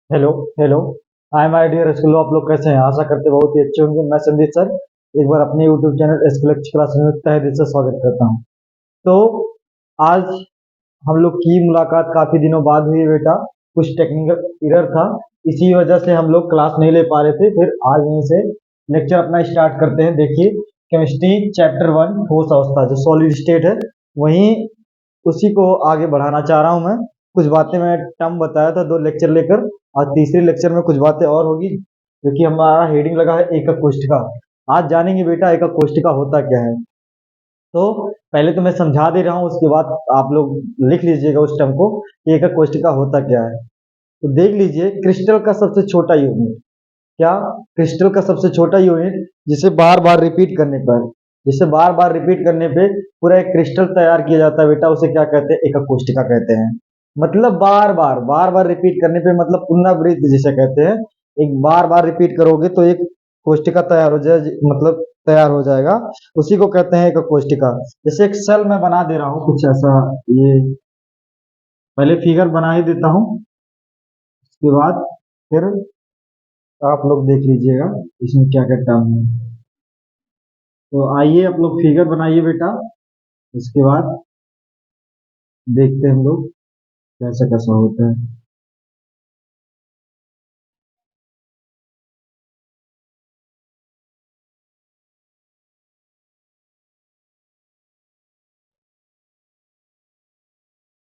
Hello. Hello. Hi my dear school, आप लोग कैसे हैं? आशा करते बहुत ही अच्छे होंगे। मैं संदीप सर एक बार अपने यूट्यूब चैनल स्कूल क्लास में तहे दिल से स्वागत करता हूं। तो आज हम लोग की मुलाकात काफी दिनों बाद हुई है बेटा। कुछ टेक्निकल एरर था, इसी वजह से हम लोग क्लास नहीं ले पा रहे थे। फिर आज यहीं से लेक्चर अपना स्टार्ट करते हैं। देखिए, केमिस्ट्री चैप्टर 1 ठोस अवस्था जो सॉलिड स्टेट है, वहीं उसी को आगे बढ़ाना चाह रहा हूं मैं। कुछ बातें मैं टर्म बताया था 2 लेक्चर लेकर, आज तीसरे लेक्चर में कुछ बातें और होगी, क्योंकि हमारा हेडिंग लगा है एकक कोष्ठिका। आज जानेंगे बेटा एकक कोष्ठिका होता क्या है। तो पहले तो मैं समझा दे रहा हूँ, उसके बाद आप लोग लिख लीजिएगा उस टर्म को कि एकक कोष्ठिका होता क्या है। तो देख लीजिए, क्रिस्टल का सबसे छोटा यूनिट क्या? क्रिस्टल का सबसे छोटा यूनिट जिसे बार बार रिपीट करने पर, जिसे बार बार रिपीट करने पे पूरा एक क्रिस्टल तैयार किया जाता है बेटा, उसे क्या कहते हैं? एकक कोष्ठिका कहते हैं। मतलब बार बार रिपीट करने पे, मतलब पुनरावृत्ति जिसे कहते हैं। एक बार बार रिपीट करोगे तो एक कोष्ठिका तैयार हो जाए, मतलब तैयार हो जाएगा। उसी को कहते हैं एकक कोष्ठिका। जैसे एक सेल मैं बना दे रहा हूँ कुछ ऐसा, ये पहले फिगर बना ही देता हूँ, उसके बाद फिर आप लोग देख लीजिएगा इसमें क्या क्या टर्म है। तो आइए आप लोग फिगर बनाइए बेटा, उसके बाद देखते हैं हम लोग कैसा कैसा होता है।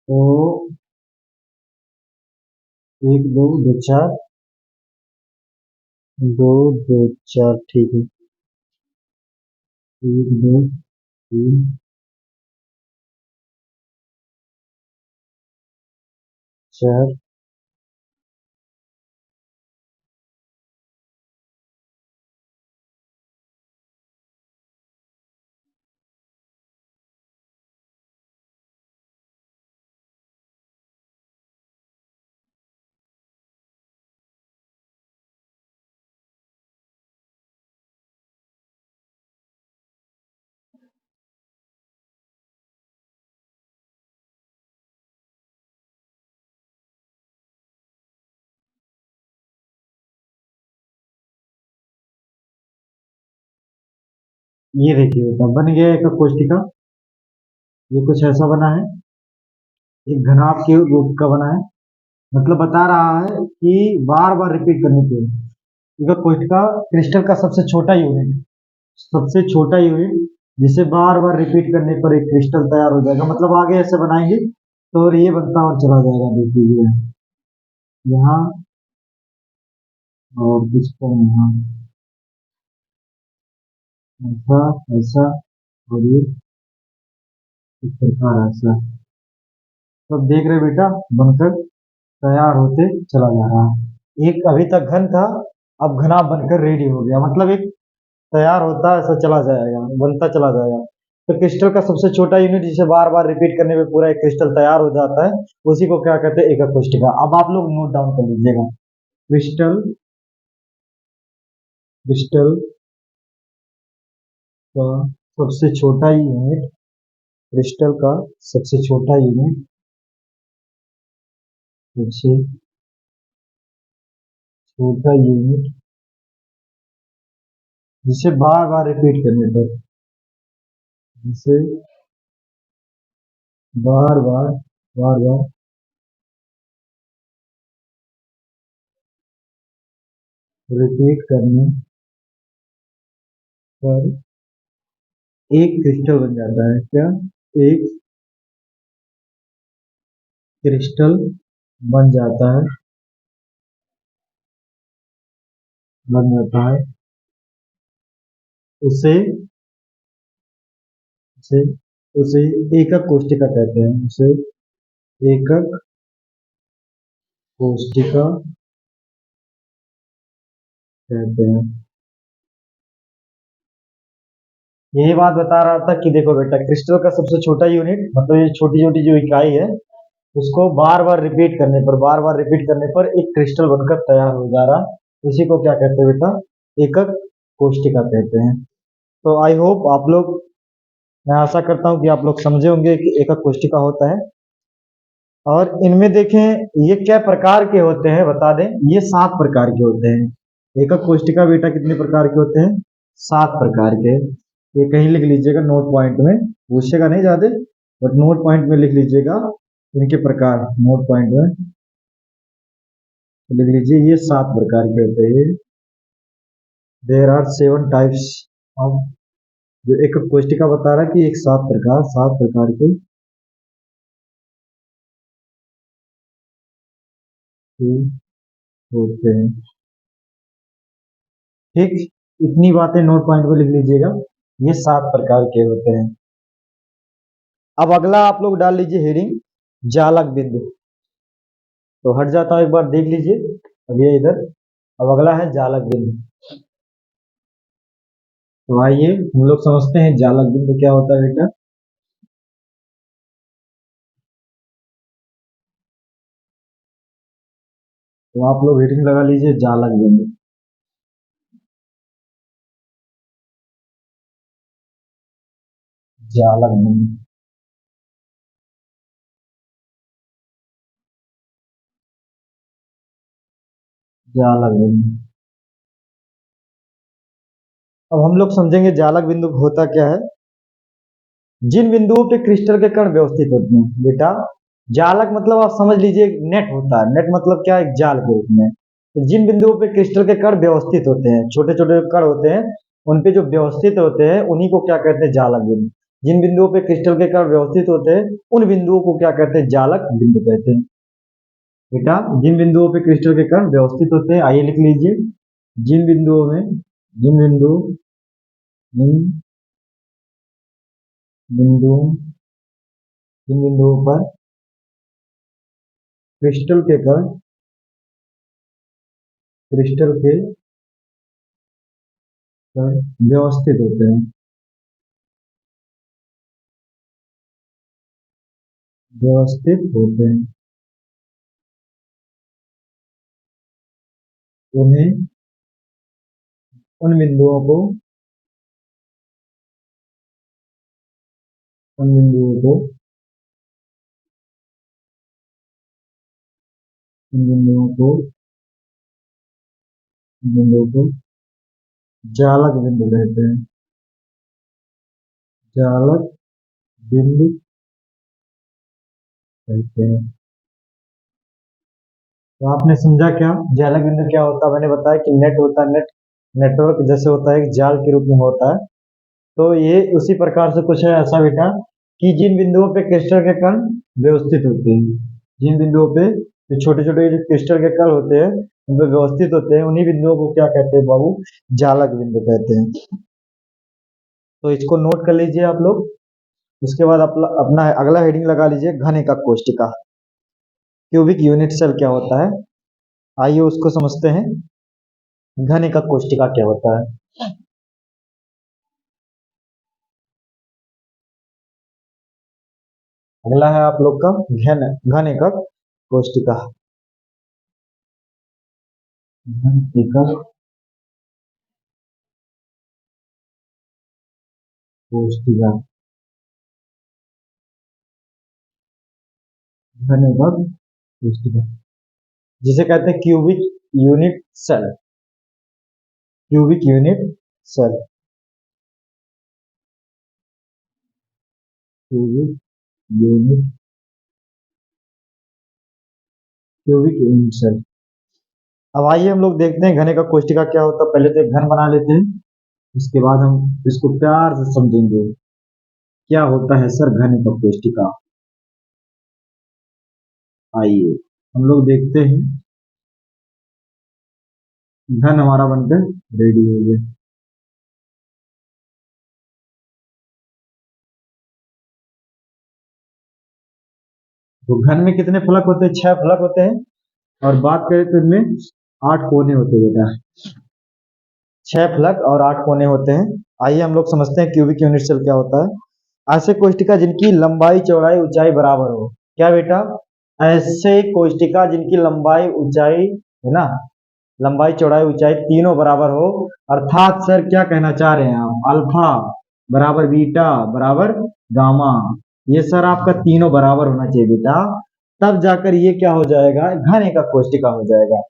तो 1 2 2 4, 2 2 4, ठीक है। 1 2 3 4। ये देखिए बेटा, बन गया एक कोष्ठिका। ये कुछ ऐसा बना है, एक घनाभ के रूप का बना है। मतलब बता रहा है कि बार बार रिपीट करने पे एक कोष्ठिका क्रिस्टल का सबसे छोटा यूनिट, सबसे छोटा यूनिट जिसे बार बार रिपीट करने पर एक क्रिस्टल तैयार हो जाएगा। मतलब आगे ऐसे बनाएंगे तो ये बनता और चला जाएगा। देख लीजिए यहाँ, और कुछ तो यहाँ, ऐसा ऐसा, और ये इस प्रकार ऐसा। तो अब देख रहे बेटा, बनकर तैयार होते चला जा रहा है। एक अभी तक घन था, अब घना बनकर रेडी हो गया। मतलब एक तैयार होता ऐसा चला जाएगा, बनता चला जाएगा। तो क्रिस्टल का सबसे छोटा यूनिट जिसे बार बार रिपीट करने पे पूरा एक क्रिस्टल तैयार हो जाता है, उसी को क्या कहते हैं? एकक कोष्ठिका। अब आप लोग नोट डाउन कर लीजिएगा। क्रिस्टल, क्रिस्टल का सबसे छोटा यूनिट, क्रिस्टल का सबसे छोटा यूनिट, सबसे छोटा यूनिट जिसे बार बार रिपीट करने पर, जिसे बार बार बार बार रिपीट करने पर एक क्रिस्टल बन जाता है। क्या? एक क्रिस्टल बन जाता है, बन जाता है। उसे उसे उसे एकक कोष्ठिका कहते हैं। उसे एकक कोष्ठिका कहते हैं। यही बात बता रहा था कि देखो बेटा, क्रिस्टल का सबसे छोटा यूनिट, मतलब ये छोटी छोटी जो इकाई है, उसको बार बार रिपीट करने पर, बार बार रिपीट करने पर एक क्रिस्टल बनकर तैयार हो जा रहा, उसी को क्या कहते हैं बेटा? एकक कोष्ठिका कहते हैं। तो आई होप आप लोग, मैं आशा करता हूँ कि आप लोग समझे होंगे कि एकक कोष्ठिका होता है। और इनमें देखें ये क्या प्रकार के होते हैं बता दें, ये 7 प्रकार के होते हैं। एकक कोष्टिका बेटा कितने प्रकार के होते हैं? 7 प्रकार के। ये कहीं लिख लीजिएगा नोट पॉइंट में, पूछेगा नहीं ज्यादा, बट नोट पॉइंट में लिख लीजिएगा इनके प्रकार, नोट पॉइंट में लिख लीजिए ये 7 प्रकार के होते हैं। देर आर 7 टाइप्स ऑफ, जो एक कोष्टिका बता रहा है कि एक 7 प्रकार के होते हैं। ठीक, इतनी बातें नोट पॉइंट में लिख लीजिएगा, ये 7 प्रकार के होते हैं। अब अगला आप लोग डाल लीजिए हेडिंग जालक बिंदु। तो हट जाता हूं, एक बार देख लीजिए, अब ये इधर, अब अगला है जालक बिंदु। तो आइए हम लोग समझते हैं जालक बिंदु क्या होता है बेटा। तो आप लोग हेडिंग लगा लीजिए जालक बिंदु। जालक बिंदु, जालक बिंदु। अब हम लोग समझेंगे जालक बिंदु होता क्या है। जिन बिंदुओं पे क्रिस्टल के कण व्यवस्थित होते हैं बेटा, जालक मतलब आप समझ लीजिए नेट होता है। नेट मतलब क्या, एक जाल के रूप में। तो जिन बिंदुओं पे क्रिस्टल के कण व्यवस्थित होते हैं, छोटे छोटे कण होते हैं, उन पे जो व्यवस्थित होते हैं उन्हीं को क्या कहते हैं, जालक बिंदु। जिन बिंदुओं पे क्रिस्टल के कण व्यवस्थित होते हैं उन बिंदुओं को क्या कहते हैं, जालक बिंदु कहते हैं। बेटा जिन बिंदुओं पे क्रिस्टल के कण व्यवस्थित होते हैं, आइए लिख लीजिए, जिन बिंदुओं में, जिन बिंदु, जिन बिंदुओं, जिन बिंदुओं पर क्रिस्टल के कण, क्रिस्टल के कण व्यवस्थित होते हैं, व्यवस्थित होते हैं, उन्हें, उन बिंदुओं को, उन बिंदुओं को, उन बिंदुओं को, उन बिंदुओं को जालक बिंदु कहते हैं, जालक बिंदु कहते हैं। तो आपने समझा क्या जालक बिंदु क्या होता है? मैंने बताया कि नेट होता है, नेट नेटवर्क जैसे होता है, एक जाल के रूप में होता है। तो ये उसी प्रकार से कुछ है ऐसा बेटा कि जिन बिंदुओं पे क्रिस्टल के कण व्यवस्थित होते हैं, जिन बिंदुओं पे जो छोटे छोटे जो क्रिस्टल के कण होते हैं उन पे व्यवस्थित होते हैं, उन्हीं बिंदुओं को क्या कहते हैं बाबू, जालक बिंदु कहते हैं। तो इसको नोट कर लीजिए आप लोग। उसके बाद अपना अगला हेडिंग लगा लीजिए घन एकक कोष्टिका। क्यूबिक यूनिट सेल क्या होता है, आइए उसको समझते हैं। घन एकक कोष्टिका क्या होता है? अगला है आप लोग का घन घन एकक कोष्टिका। घन एकक कोष्टिका, घन एकक कोष्टिका, जिसे कहते हैं cubic unit cell, cubic unit cell, cubic unit, cubic unit cell. अब आइए हम लोग देखते हैं घन एकक कोष्टिका क्या होता है। पहले तो एक घन बना लेते हैं, उसके बाद हम इसको प्यार से समझेंगे क्या होता है सर घन एकक कोष्टिका। आइए हम लोग देखते हैं, घन हमारा बनकर रेडी हो गया। तो घन में कितने फलक होते हैं, 6 फलक होते हैं। और बात करें तो इनमें 8 कोने होते हैं बेटा, 6 फलक और 8 कोने होते हैं। आइए हम लोग समझते हैं क्यूबिक यूनिट सेल क्या होता है। ऐसे कोष्टिका जिनकी लंबाई चौड़ाई ऊंचाई बराबर हो, क्या बेटा, ऐसे कोष्टिका जिनकी लंबाई ऊंचाई है ना, लंबाई चौड़ाई ऊंचाई तीनों बराबर हो, अर्थात सर क्या कहना चाह रहे हैं आप, अल्फा बराबर बीटा बराबर गामा, ये सर आपका तीनों बराबर होना चाहिए बेटा। तब जाकर ये क्या हो जाएगा, घन एकक कोष्टिका हो जाएगा।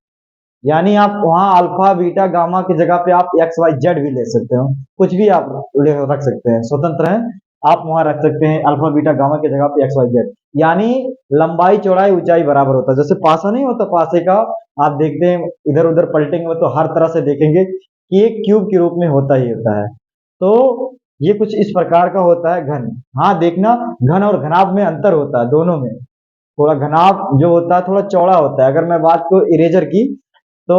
यानी आप वहाँ अल्फा बीटा गामा की जगह पे आप एक्स वाई जेड भी ले सकते हो, कुछ भी आप रख सकते हैं, स्वतंत्र हैं। आप वहाँ रख सकते हैं अल्फा बीटा गामा की जगह पे एक्स वाई जेड। यानी लंबाई चौड़ाई ऊंचाई बराबर होता है। जैसे पासा नहीं होता, पासे का आप देखते हैं इधर उधर पलटेंगे तो हर तरह से देखेंगे कि एक क्यूब के रूप में होता ही होता है। तो ये कुछ इस प्रकार का होता है घन। हाँ देखना, घन और घनाभ में अंतर होता है दोनों में। थोड़ा घनाभ जो होता है थोड़ा चौड़ा होता है। अगर मैं बात करूँ इरेजर की, तो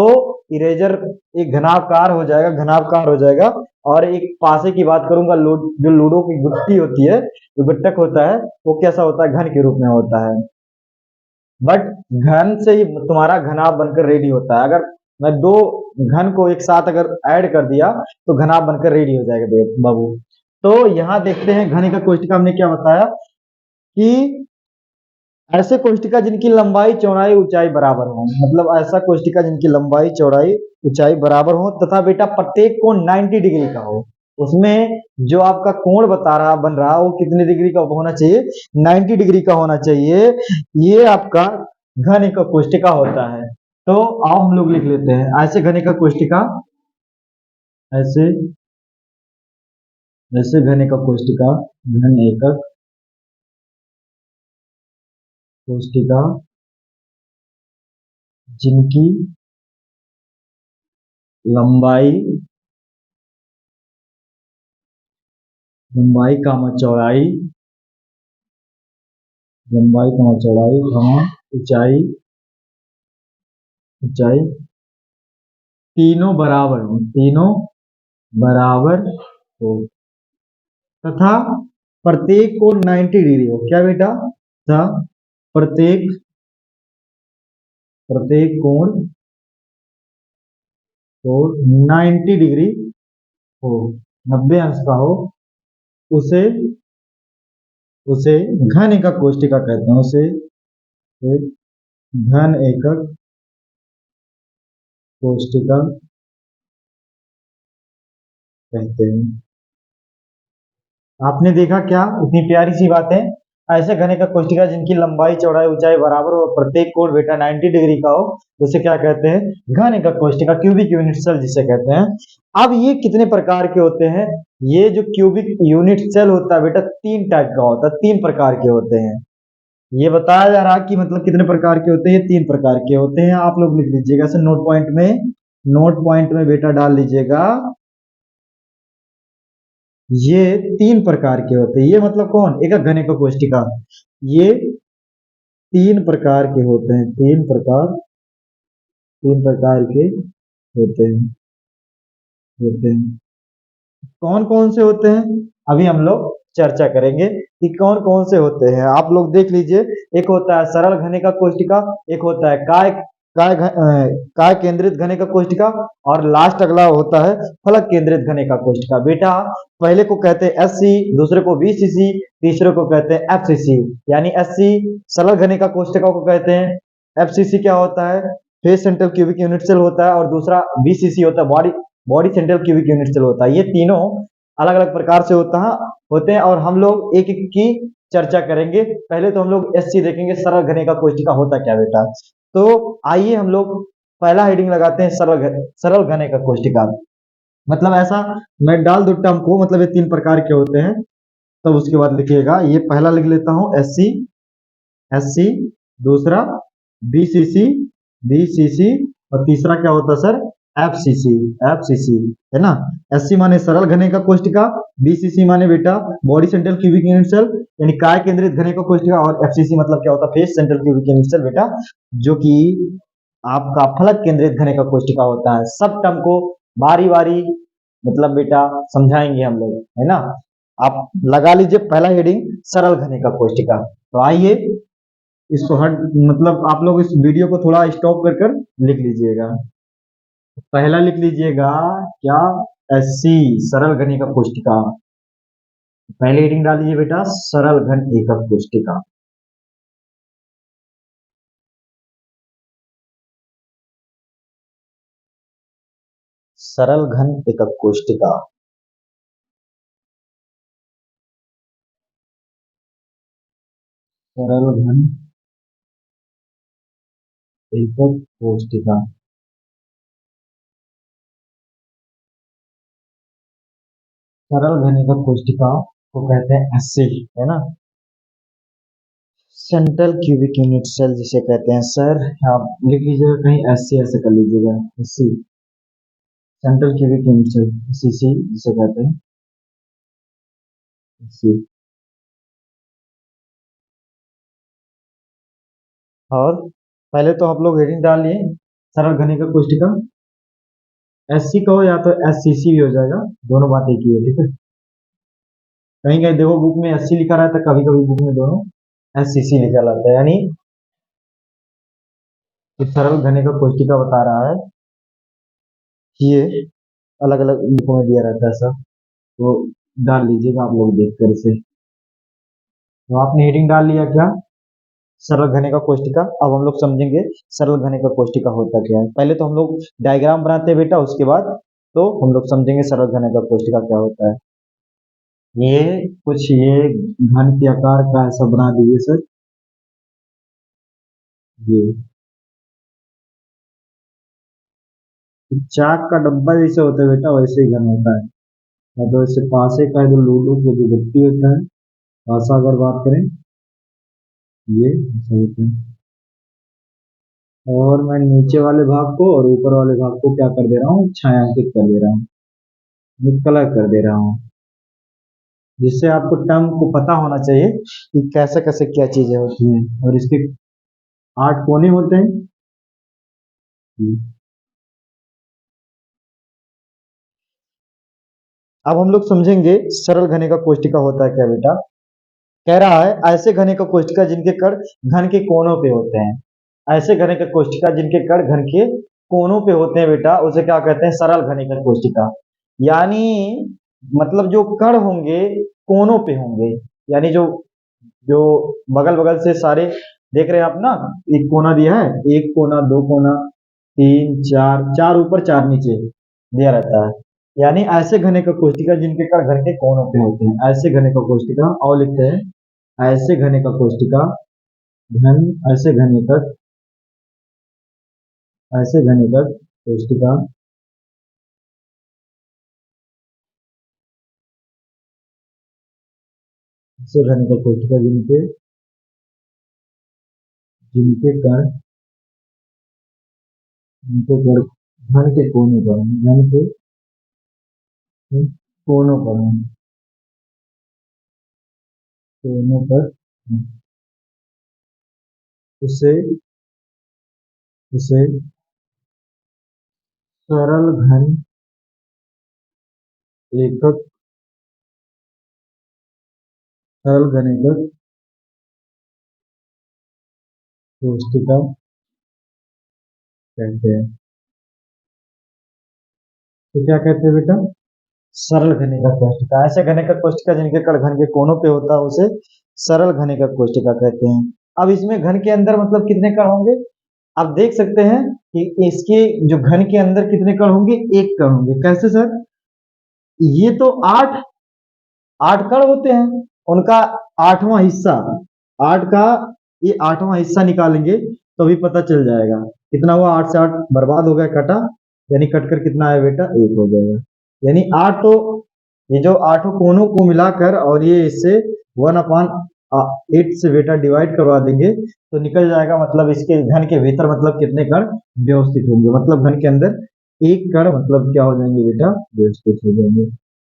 इरेजर एक घनाकार हो जाएगा, घनाकार हो जाएगा। और एक पासे की बात करूंगा, जो लूडो की गुट्टी होती है, जो गुट्टक होता है, वो कैसा होता है, घन के रूप में होता है। बट घन से ही तुम्हारा घनाभ बनकर रेडी होता है। अगर मैं दो घन को एक साथ अगर ऐड कर दिया तो घनाभ बनकर रेडी हो जाएगा बाबू। तो यहाँ देखते हैं घन का कोष्टिका हमने क्या बताया कि ऐसे कोष्टिका जिनकी लंबाई चौड़ाई ऊंचाई बराबर हो, मतलब ऐसा कोष्टिका जिनकी लंबाई चौड़ाई ऊंचाई बराबर हो तथा बेटा प्रत्येक कोण 90 डिग्री का हो। उसमें जो आपका कोण बता रहा बन रहा वो कितने डिग्री का होना चाहिए, 90 डिग्री का होना चाहिए। ये आपका घन एक कोष्टिका होता है। तो आओ हम लोग लिख लेते हैं ऐसे घन का कोष्टिका, ऐसे ऐसे घन का कोष्टिका, घन एकक कोष्टिका जिनकी लंबाई लंबाई कामा चौड़ाई, लंबाई कामा चौड़ाई ऊंचाई, ऊंचाई तीनों बराबर हो, तीनों बराबर हो तथा प्रत्येक कोण 90 डिग्री हो। क्या बेटा, तथा प्रत्येक प्रत्येक कोण को 90 डिग्री हो, 90 अंश का हो, उसे उसे घन एकक कोष्टिका कहते हैं। उसे एक घन एकक कोष्टिका कहते हैं। आपने देखा क्या, इतनी प्यारी सी बात है। ऐसे घने का कोष्टिका जिनकी लंबाई चौड़ाई ऊंचाई बराबर हो, प्रत्येक कोण बेटा 90 डिग्री का हो, उसे क्या कहते हैं, घन का कोष्टिका, क्यूबिक यूनिट सेल जिसे कहते हैं। अब ये कितने प्रकार के होते हैं, ये जो क्यूबिक यूनिट सेल होता है बेटा तीन टाइप का होता है, तीन प्रकार के होते हैं। ये बताया जा रहा कि मतलब कितने प्रकार के होते हैं, ये तीन प्रकार के होते हैं। आप लोग लिख लीजिएगा ऐसे नोट पॉइंट में, नोट पॉइंट में बेटा डाल लीजिएगा। ये तीन प्रकार के होते हैं। ये मतलब कौन, एक घने का कोष्टिका, ये तीन प्रकार के होते हैं, तीन प्रकार के होते हैं, होते हैं। कौन कौन से होते हैं, अभी हम लोग चर्चा करेंगे कि कौन कौन से होते हैं। आप लोग देख लीजिए, एक होता है सरल घने का कोष्टिका, एक होता है काय केंद्रित घने का कोष्टिका, और लास्ट अगला होता है फलक केंद्रित घने का कोष्टिका। बेटा पहले को कहते हैं एससी, दूसरे को बीसीसी, तीसरे को कहते हैं एफसीसी। यानी एससी सरल घने का कोष्टिका को कहते हैं, एफसीसी क्या होता है, face central cubic unit cell होता है, और दूसरा बीसीसी होता है body body central cubic unit cell होता है। ये तीनों अलग अलग प्रकार से होते हैं और हम लोग एक एक की चर्चा करेंगे। पहले तो हम लोग एससी देखेंगे, सरल घने का कोष्टिका होता क्या बेटा। तो आइए हम लोग पहला हेडिंग लगाते हैं, सरल घने का कोष्टिका। मतलब ऐसा मैं डाल दो टर्म को, मतलब ये तीन प्रकार के होते हैं, तब उसके बाद लिखिएगा। ये पहला लिख लेता हूं एससी, एससी, दूसरा बीसीसी, बीसीसी, और तीसरा क्या होता है सर, एफसीसी, एफसीसी, है ना। एससी माने सरल घने का कोष्टिका, बीसीसी माने बेटा body central cubic unit cell यानी काय केंद्रित घने का कोष्टिका, और एफसीसी मतलब क्या होता है, face central cubic unit cell बेटा, जो कि आपका फलक केंद्रित घने का कोष्टिका होता है। सब टर्म को बारी बारी मतलब बेटा समझाएंगे हम लोग, है ना। आप लगा लीजिए पहला हेडिंग, सरल घने का कोष्टिका। तो आइए इसको हट मतलब आप लोग इस वीडियो को थोड़ा स्टॉप कर कर लिख लीजिएगा। पहला लिख लीजिएगा क्या, एससी सरल घन एकक कोष्टिका। पहले हेडिंग डाल लीजिए बेटा, सरल घन एकक कोष्टिका। सरल घन एकक कोष्टिका, सरल घन एकक कोष्टिका। सरल घनिका कोष्टिका को कहते हैं एससी, है ना। सेंट्रल क्यूबिक यूनिट सेल जिसे कहते हैं सर, आप लिख लीजिएगा कहीं एससी ऐसे कर लीजिएगा, SC central cubic unit cell, CC जिसे कहते हैं सी। और पहले तो आप लोग हेडिंग डाल लिए, सरल घनिका कोष्टिका एससी कहो या तो एससीसी भी हो जाएगा, दोनों बात एक ही है, ठीक है। कहीं कहीं देखो बुक में एससी लिखा रहता है, कभी कभी बुक में दोनों एससीसी लिखा रहता है, यानी इस सरल घनिका कोष्टिका बता रहा है कि ये अलग अलग बुकों में दिया रहता है सब, तो डाल लीजिएगा आप लोग देख कर इसे। तो आपने हेडिंग डाल लिया क्या, सरल घनिका कोष्टिका। अब हम लोग समझेंगे सरल घनिका कोष्टिका होता क्या है। पहले तो हम लोग डायग्राम बनाते हैं बेटा, उसके बाद तो हम लोग समझेंगे सरल घनिका कोष्टिका क्या होता है। ये कुछ ये घन के आकार का ऐसा बना दीजिए सर, ये चाक का डब्बा जैसे होता है बेटा, वैसे ही घन होता है। या तो इससे पासे का जो लूडो के जो गट्टी होता है, पासा अगर बात करें, ये ऐसा होता है। और मैं नीचे वाले भाग को और ऊपर वाले भाग को क्या कर दे रहा हूँ, छायांकित कर दे रहा हूँ, कलर कर दे रहा हूँ, जिससे आपको टर्म को पता होना चाहिए कि कैसे कैसे क्या चीजें होती हैं। और इसके 8 कोने होते हैं। अब हम लोग समझेंगे सरल घनिका कोष्टिका होता है क्या बेटा। कह रहा है ऐसे घनिका कोष्टिका जिनके कण घन के कोनों पे होते हैं, ऐसे घनिका कोष्टिका जिनके कण घन के कोनों पे होते हैं बेटा, उसे क्या कहते हैं, सरल घनिका कोष्टिका। यानी मतलब जो कण होंगे कोनों पे होंगे, यानी जो जो बगल बगल से सारे देख रहे हैं आप ना, एक कोना दिया है, एक कोना, दो कोना, तीन, चार, चार ऊपर चार नीचे दिया रहता है। यानी ऐसे घने का कोष्टिका जिनके कण घर के कोनों पे होते हैं, ऐसे घने का कोष्टिका। और लिखते हैं ऐसे घने का कोष्टिका, घन ऐसे घने का, ऐसे घने का कोष्टिका ऐसे घने का कोष्टिका जिनके जिनके कण जिनके कण घन के कोनों पर हैं, घन के कोनों पर हैं, कोनों पर हैं। उसे उसे सरल घन एकक, सरल घन एकक कोष्टिका कहते हैं। तो क्या कहते हैं बेटा, सरल घनिका कोष्टिका, ऐसे घनिका कोष्टिका जिनके कण घन के कोनों पे होता है उसे सरल घनिका कोष्टिका कहते हैं। अब इसमें घन के अंदर मतलब कितने कण होंगे, आप देख सकते हैं कि इसके जो घन के अंदर कितने कण होंगे, एक कण होंगे। कैसे सर, ये तो आठ आठ कण होते हैं, उनका आठवां हिस्सा, आठ का ये आठवां हिस्सा निकालेंगे तो भी पता चल जाएगा कितना हुआ, 8 से 8 बर्बाद हो गया, कटा, यानी कटकर कितना आया बेटा, एक हो जाएगा। यानी आठ तो ये जो आठों कोनों को मिलाकर और ये इससे 1/8 से बेटा डिवाइड करवा देंगे तो निकल जाएगा, मतलब इसके घन के भीतर मतलब कितने कण व्यवस्थित होंगे, मतलब घन के अंदर एक कण मतलब क्या हो जाएंगे बेटा, व्यवस्थित हो जाएंगे।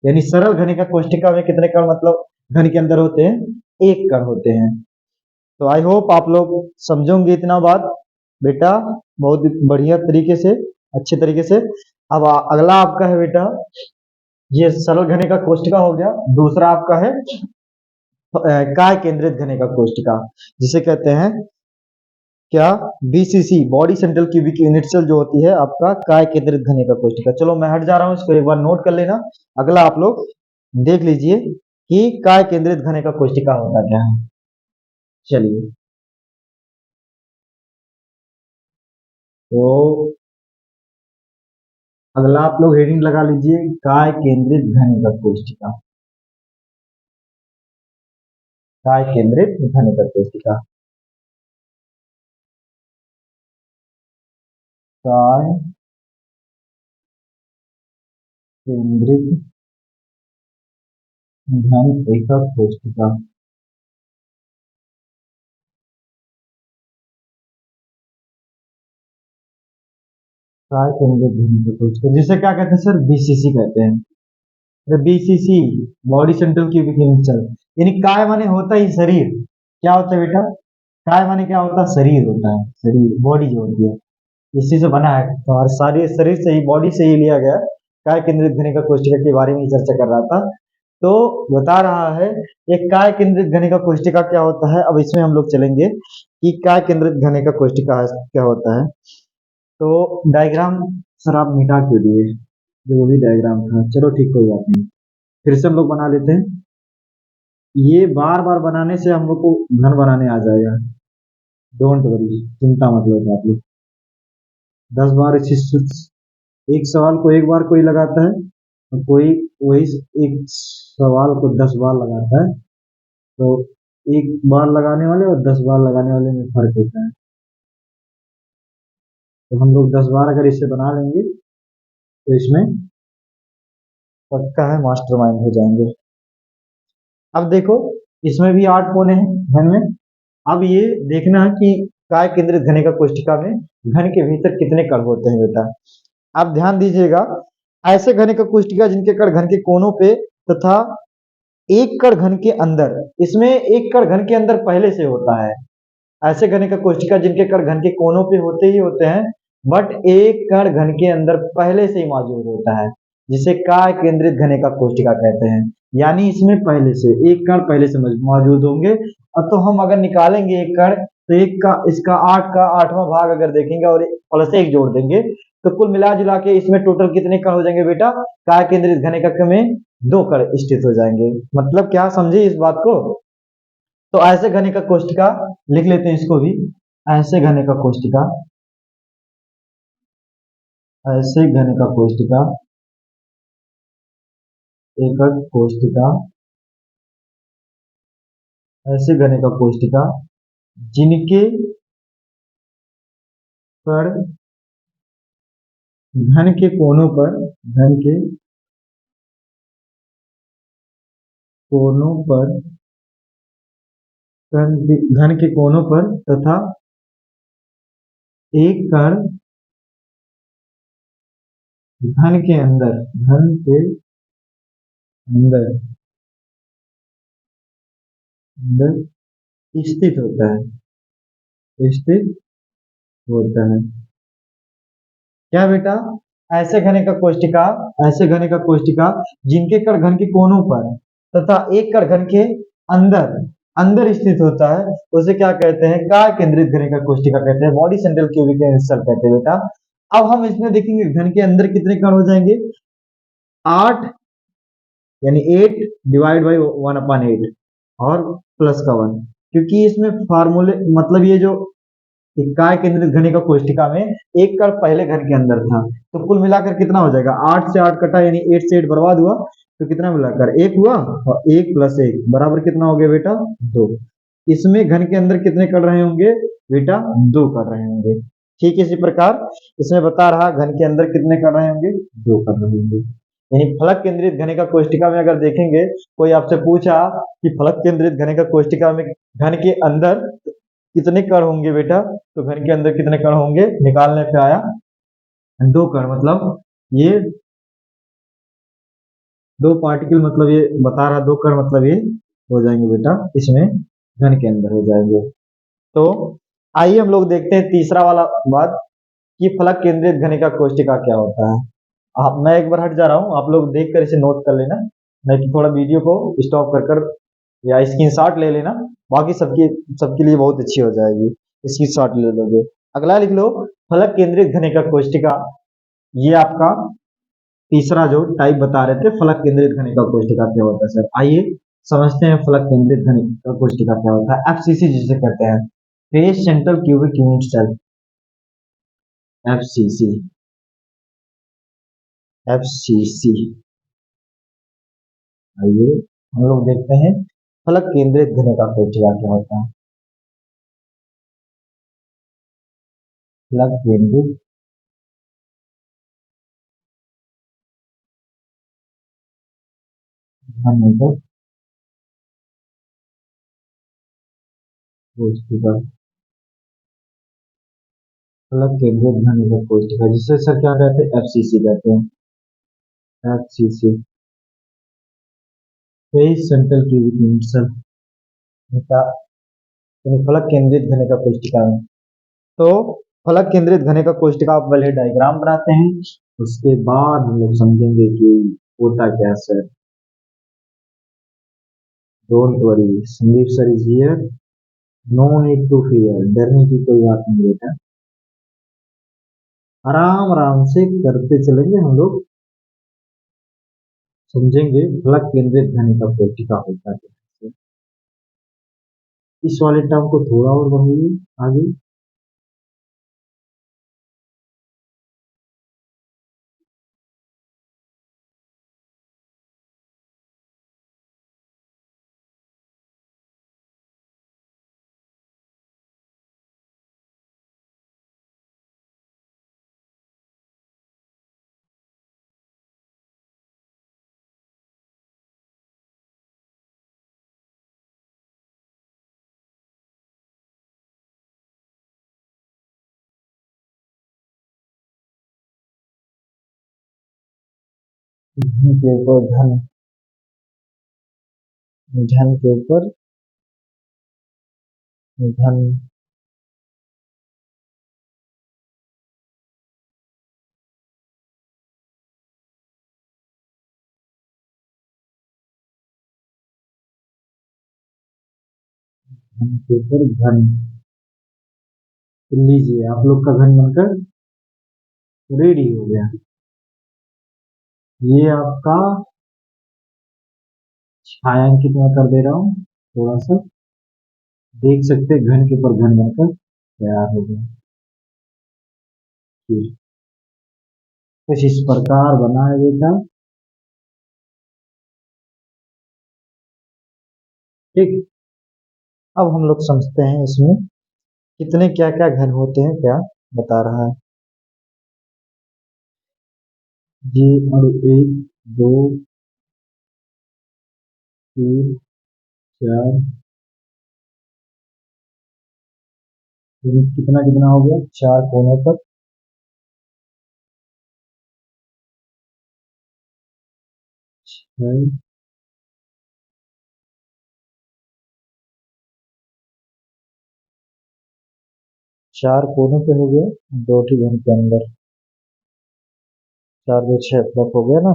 यानी सरल घनिका कोष्टिका में कितने कण मतलब घन के अंदर होते हैं, एक कण होते हैं। तो आई होप आप लोग समझोगे इतना बात बेटा, बहुत बढ़िया तरीके से, अच्छे तरीके से। अब अगला आपका है बेटा, ये सरल घनिका कोष्टिका हो गया। दूसरा आपका है काय केंद्रित घनिका कोष्टिका, जिसे कहते हैं क्या, BCC, body central cubic unit cell जो होती है आपका काय केंद्रित घनिका कोष्टिका। चलो मैं हट जा रहा हूँ, इसको एक बार नोट कर लेना। अगला आप लोग देख लीजिए कि काय केंद्रित घनिका कोष्टिका होता क्या है। चलिए, तो अगला आप लोग हेडिंग लगा लीजिए, काय केंद्रित घनिका कोष्टिका, काय केंद्रित घनिका कोष्टिका। काय केंद्रित घन एकक कोशिका। काय केंद्रित घन एकक कोशिका जिसे क्या कहते हैं सर, बीसीसी कहते हैं। BCC, body central cubic unit cell. यानी काय माने होता ही शरीर। क्या होता है बेटा? काय माने क्या होता है? शरीर होता है, शरीर, बॉडी जो होती है, इसी से बना है। तो हर सारे शरीर से ही, बॉडी से ही लिया गया काय केंद्रित घनिका कोशिका के बारे में ही चर्चा कर रहा था। तो बता रहा है एक काय केंद्रित घनिका कोशिका क्या होता है। अब इसमें हम लोग चलेंगे कि काय केंद्रित घनिका कोशिका क्या होता है। तो डायग्राम सर आप मिटा क्यों दिए? जो भी डायग्राम था, चलो ठीक, कोई बात नहीं, फिर से हम लोग बना लेते हैं। ये बार बार बनाने से हम लोग को घन बनाने आ जाएगा। डोंट वरी, चिंता मत लो आप लोग। 10 बार एक सवाल को एक बार कोई लगाता है और कोई वही एक सवाल को 10 बार लगाता है। तो एक बार लगाने वाले और 10 बार लगाने वाले में फर्क होता है। तो हम लोग 10 बार अगर इसे बना लेंगे तो इसमें पक्का है मास्टरमाइंड हो जाएंगे। अब देखो, इसमें भी 8 कोने हैं घन में। अब ये देखना है कि काय केंद्रित घनिका कोशिका में घन के भीतर कितने कण होते हैं बेटा। आप ध्यान दीजिएगा, ऐसे घनिका कोशिका जिनके कण घन के कोनों पे तथा एक कण घन के अंदर, इसमें एक कण घन के अंदर पहले से होता है। ऐसे घनिका कोशिका जिनके कण घन के कोनों पे होते ही होते हैं, बट एक कण घन के अंदर पहले से ही मौजूद होता है, जिसे काय केंद्रित घनिका कोशिका कहते हैं। यानी इसमें पहले से एक कण पहले से मौजूद होंगे। और तो हम अगर निकालेंगे एक कण, तो एक का इसका 8 का 8वां भाग अगर देखेंगे और प्लस 1 जोड़ देंगे, तो कुल मिला जुला के इसमें टोटल कितने कण हो जाएंगे बेटा? काय केंद्रित घनिका में 2 कण स्थित हो जाएंगे। मतलब क्या समझे इस बात को? तो ऐसे घनिका कोशिका लिख लेते हैं इसको भी। ऐसे घनिका कोशिका, ऐसे घनिका कोशिका, एकक कोशिका, ऐसे घनिका कोशिका जिनके पर घन के कोनों पर, घन के कोनों पर, घन के कोनों पर तथा एक कण घन के अंदर, घन के अंदर अंदर स्थित होता है, स्थित होता है। क्या बेटा? ऐसे घने का कोशिका, ऐसे घने का कोशिका जिनके कण घन के कोनों पर तथा एक कण घन के अंदर, अंदर स्थित होता है, उसे क्या कहते हैं? काय केंद्रित घने का कोशिका कहते हैं, बॉडी सेंट्रल क्यूबिक सेल कहते हैं बेटा। अब हम इसमें देखेंगे घन के अंदर कितने कण हो जाएंगे? 8, यानी 8 डिवाइड बाई 1/8 और प्लस का 1, क्योंकि इसमें फार्मूले, मतलब ये जो काय केंद्रित घनिका कोशिका में एक कण पहले घन के अंदर था, तो कुल मिलाकर कितना हो जाएगा? 8 से 8 कटा, यानी 8 से 8 बर्बाद हुआ, तो कितना मिलाकर 1 हुआ, और 1 प्लस 1 बराबर कितना हो गया बेटा? 2। इसमें घन के अंदर कितने कण रहे होंगे बेटा? 2 कण रहे होंगे। ठीक इसी प्रकार इसमें बता रहा घन के अंदर कितने कण रहे होंगे? 2 कण रहे होंगे। यानी फलक केंद्रित घनिका कोशिका में अगर देखेंगे, कोई आपसे पूछा कि फलक केंद्रित घनिका कोशिका में घन के अंदर कितने कण होंगे बेटा, तो घन के अंदर कितने कण होंगे? निकालने पे आया 2 कण, मतलब ये 2 पार्टिकल, मतलब ये बता रहा 2 कण, मतलब ये हो जाएंगे बेटा इसमें घन के अंदर हो जाएंगे। तो आइए हम लोग देखते हैं तीसरा वाला बात कि फलक केंद्रित घनिका कोशिका क्या होता है। मैं एक बार हट जा रहा हूँ, आप लोग देख कर इसे नोट कर लेना, नहीं कि थोड़ा वीडियो को स्टॉप कर कर या स्क्रीनशॉट ले लेना, बाकी सबके सबके लिए बहुत अच्छी हो जाएगी। स्क्रीनशॉट ले लोगे। अगला लिख लो, फलक केंद्रित घनिका कोशिका। ये आपका तीसरा जो टाइप बता रहे थे, फलक केंद्रित घनिका कोशिका क्या होता है सर। आइए समझते हैं फलक केंद्रित घनिका कोशिका क्या होता है। एफसीसी जिसे कहते हैं, face central cubic unit cell, FCC, FCC. आइए हम लोग देखते हैं फलक केंद्रित घनिका कोशिका क्या होता है। फलक केंद्रित घन का कोष्टिका, फलक केंद्रित घन का कोष्टिका, जिसे सर क्या कहते हैं, एफसीसी कहते हैं, FCC, face central cubic cell का, यानी फलक केंद्रित घन का कोष्टिका में। तो फलक केंद्रित घने का कोष्टिका आप पहले डायग्राम बनाते हैं, उसके बाद हम लोग समझेंगे कि होता क्या sir. Don't worry, Sandeep sir is here, no need to fear, डरने की कोई बात नहीं बेटा, आराम आराम से करते चलेंगे हम लोग, समझेंगे फलक केंद्रित घने का कोष्टिका होता क्या है। इस वाले टर्म को थोड़ा और बढ़ाइए आगे। घन के ऊपर घन, घन के ऊपर घन, घन के ऊपर घन, तो लीजिए आप लोग का घन बनकर रेडी हो गया। ये आपका छायांकित मैं कर दे रहा हूँ, थोड़ा सा देख सकते हैं, घन के ऊपर घन बनकर तैयार हो गया। कुछ इस प्रकार बना है बेटा, ठीक। अब हम लोग समझते हैं इसमें कितने क्या क्या घन होते हैं, क्या बता रहा है। जी, और एक, दो, तीन, चार, कितना कितना हो गया, चार कोनों पर, छह, चार कोनों पे हो गया, दो टी घन के अंदर, चार दो छह प्लस हो गया ना।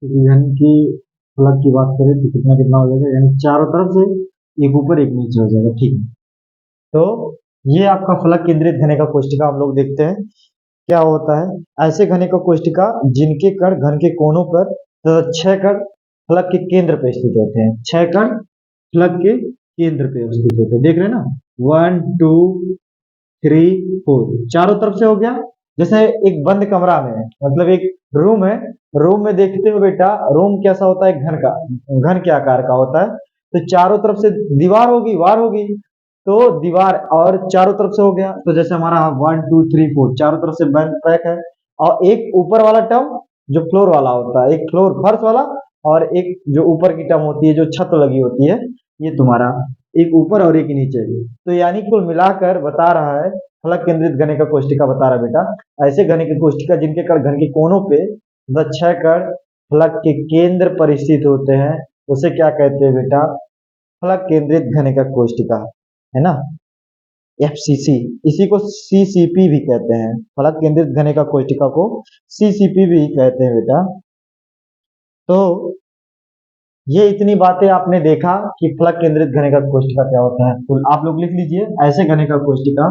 घन की फलक की बात करें तो कितना कितना हो जाएगा, यानी चारों तरफ से एक ऊपर एक नीचे हो जाएगा, ठीक है। तो ये आपका फलक केंद्रित घने का कोष्टिका हम लोग देखते हैं क्या होता है। ऐसे घने का कोष्टिका जिनके कण घन के कोनों पर छह कण फलक के केंद्र पे स्थित होते हैं, छह कण फलक के केंद्र पे स्थित होते हैं, देख रहे हैं ना, 1 2 3 4, चारों तरफ से हो गया। जैसे एक बंद कमरा में, मतलब एक रूम है, रूम में देखते हो बेटा, रूम कैसा होता है, घन का, घन के आकार का होता है। तो चारों तरफ से दीवार होगी, वार होगी, तो दीवार और चारों तरफ से हो गया। तो जैसे हमारा 1 2 3 4 चारों तरफ से बंद पैक है। और एक ऊपर वाला टर्म जो फ्लोर वाला होता है, एक फ्लोर फर्श वाला, और एक जो ऊपर की टर्म होती है जो छत लगी होती है, ये तुम्हारा एक ऊपर और एक नीचे। तो यानी कुल मिलाकर बता रहा है, फलक केंद्रित घने का कोष्टिका बता रहा है बेटा, ऐसे घने की कोष्टिका जिनके कण घन के कोनों पे छह कण फलक के केंद्र पर स्थित होते हैं, उसे क्या कहते हैं बेटा, फलक केंद्रित घने का कोष्टिका, है ना, एफसीसी। इसी को सीसीपी भी कहते हैं, फलक केंद्रित घने का कोष्टिका को सीसीपी भी कहते हैं बेटा। तो ये इतनी बातें आपने देखा कि फलक केंद्रित घने का कोष्टिका क्या होता है, तो आप लोग लिख लीजिए, ऐसे घने का कोष्टिका,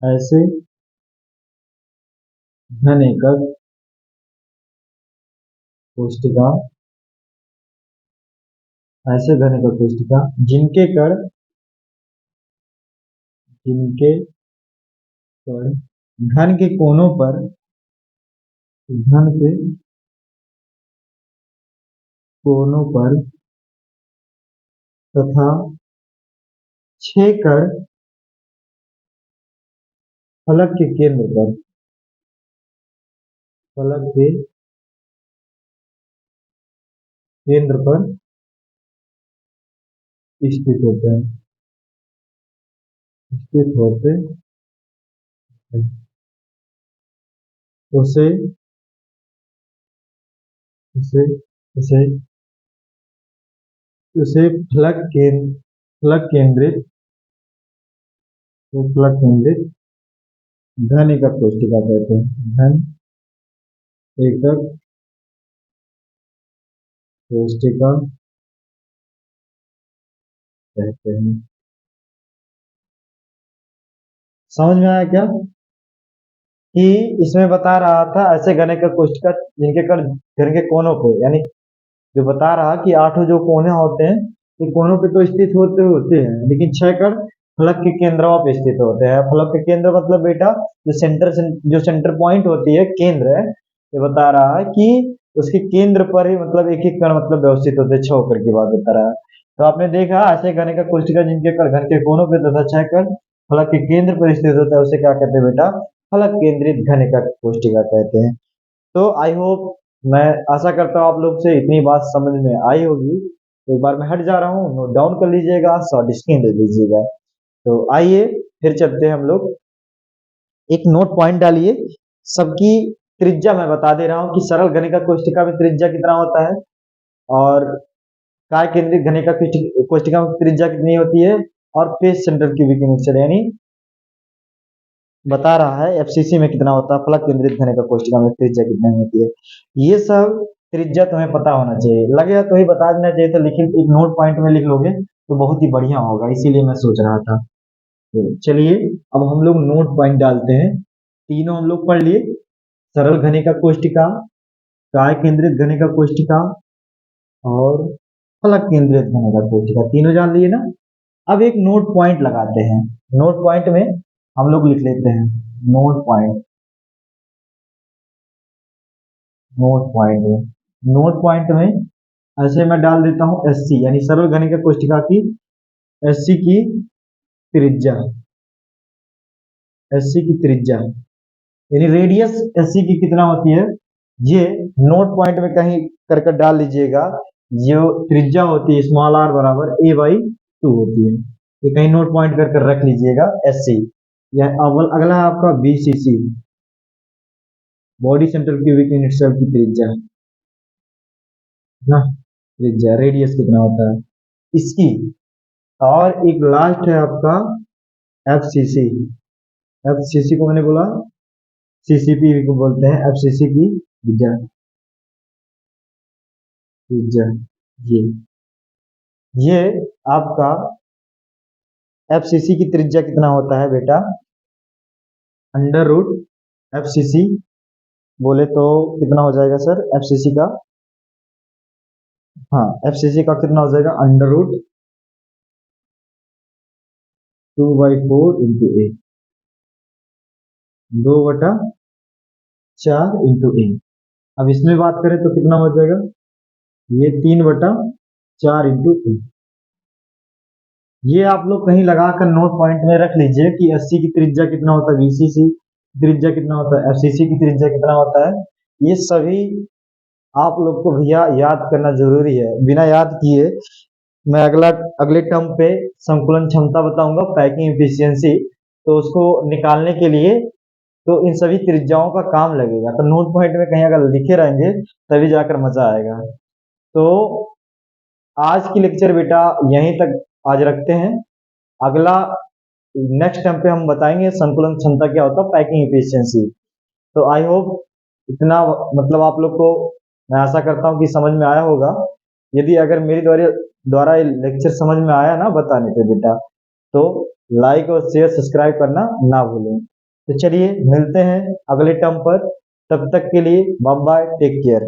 ऐसे घने का कोष्टिका, ऐसे घने का कोष्टिका जिनके कण, जिनके कण घन के कोनों पर, घन के कोनों पर तथा छह कण फलक के केंद्र पर फलक के केंद्र पर स्थित होते हैं, स्थित होते हैं। उसे उसे उसे उसे फलक केंद्रित फलक केंद्रित धन एकक कोष्ठिका कहते हैं। धन एकक कोष्ठिका कहते हैं। समझ में आया क्या कि इसमें बता रहा था ऐसे घन एकक कोष्ठिका जिनके कण घर के कोनों पे, यानी जो बता रहा कि आठों जो कोने होते हैं ये कोनों पे तो स्थित होते होते हैं, लेकिन 6 कण फलक के केंद्रों पे स्थित होते हैं। फलक के केंद्र मतलब बेटा जो सेंटर पॉइंट होती है, केंद्र है, ये बता रहा है कि उसके केंद्र पर ही मतलब एक एक कण मतलब व्यवस्थित होते हैं। 6 कण की बात बता रहा है। तो आपने देखा ऐसे घन एकक कोष्ठिका जिनके कण घर के कोनों पे तथा 6 कण फलक के केंद्र पर स्थित होता है उसे क्या कहते हैं बेटा? फलक केंद्रित घन एकक कोष्ठिका कहते हैं। तो आई होप, मैं आशा करता हूँ आप लोग से इतनी बात समझ में आई होगी। एक बार मैं हट जा रहा हूँ, नोट डाउन कर लीजिएगा, शॉर्ट स्क्रीन दे लीजिएगा। तो आइए फिर चलते हैं हम लोग। एक नोट पॉइंट डालिए, सबकी त्रिज्या मैं बता दे रहा हूँ कि सरल घन एकक कोष्ठिका में त्रिज्या कितना होता है और काय केंद्रित घन एकक कोष्ठिका में त्रिज्या कितनी होती है, और फेस सेंटर क्यूबिक यूनिट यानी बता रहा है एफसीसी में कितना होता है, फलक केंद्रित घन एकक कोष्ठिका में त्रिज्या कितनी होती है। ये सब त्रिज्या तुम्हें पता होना चाहिए, लगेगा तो ही बता देना चाहिए था, लेकिन एक नोट पॉइंट में लिख लोगे तो बहुत ही बढ़िया होगा, इसीलिए मैं सोच रहा था। तो चलिए अब हम लोग नोट पॉइंट डालते हैं। तीनों हम लोग पढ़ लिए, सरल घन एकक कोष्ठिका, काय केंद्रित घन एकक कोष्ठिका और फलक केंद्रित घन एकक कोष्ठिका, तीनों जान लिए ना। अब एक नोट पॉइंट लगाते हैं। नोट पॉइंट में हम लोग लिख लेते हैं नोट पॉइंट। नोट पॉइंट में ऐसे मैं डाल देता हूं एससी, यानी सरल घन एकक कोष्ठिका की एससी की त्रिज्या, एससी की त्रिज्या यानी रेडियस एससी की कितना होती है, ये नोट पॉइंट में कहीं करके डाल लीजिएगा। जो त्रिज्या होती है स्मॉल आर बराबर ए बाई 2 होती है, ये कहीं नोट पॉइंट कर रख लीजिएगा एससी। यह अगला है आपका BCC, body central cubic unit cell की त्रिज्या ना, त्रिज्या रेडियस कितना होता है इसकी। और एक लास्ट है आपका एफसीसी, एफसीसी को मैंने बोला सीसीपी को बोलते हैं, एफसीसी की त्रिज्या, त्रिज्या ये आपका एफसीसी की त्रिज्या कितना होता है बेटा, अंडर रूट एफसीसी बोले तो कितना हो जाएगा सर एफसीसी का, हाँ एफसीसी का कितना हो जाएगा अंडर रूट 2/4 इंटू ए, 2/4 इंटू ए। अब इसमें बात करें तो कितना हो जाएगा, ये 3/4 इंटू ए। ये आप लोग कहीं लगाकर नोट पॉइंट में रख लीजिए कि एससी की त्रिज्या कितना होता है, बीसीसी त्रिज्या कितना होता है, एफसीसी की त्रिज्या कितना होता है। ये सभी आप लोग को भैया याद करना जरूरी है, बिना याद किए मैं अगले टर्म पे संकुलन क्षमता बताऊंगा, पैकिंग एफिशिएंसी, तो उसको निकालने के लिए तो इन सभी त्रिज्याओं का काम लगेगा। तो नोट पॉइंट में कहीं अगर लिखे रहेंगे तभी जाकर मजा आएगा। तो आज की लेक्चर बेटा यहीं तक आज रखते हैं। अगला नेक्स्ट टाइम पे हम बताएंगे संकुलन क्षमता क्या होता है, पैकिंग एफिशिएंसी। तो आई होप इतना मतलब आप लोग को मैं आशा करता हूँ कि समझ में आया होगा। यदि अगर मेरी द्वारा लेक्चर समझ में आया ना बताने पे बेटा, तो लाइक और शेयर सब्सक्राइब करना ना भूलें। तो चलिए मिलते हैं अगले टर्म पर, तब तक के लिए बाय बाय, टेक केयर।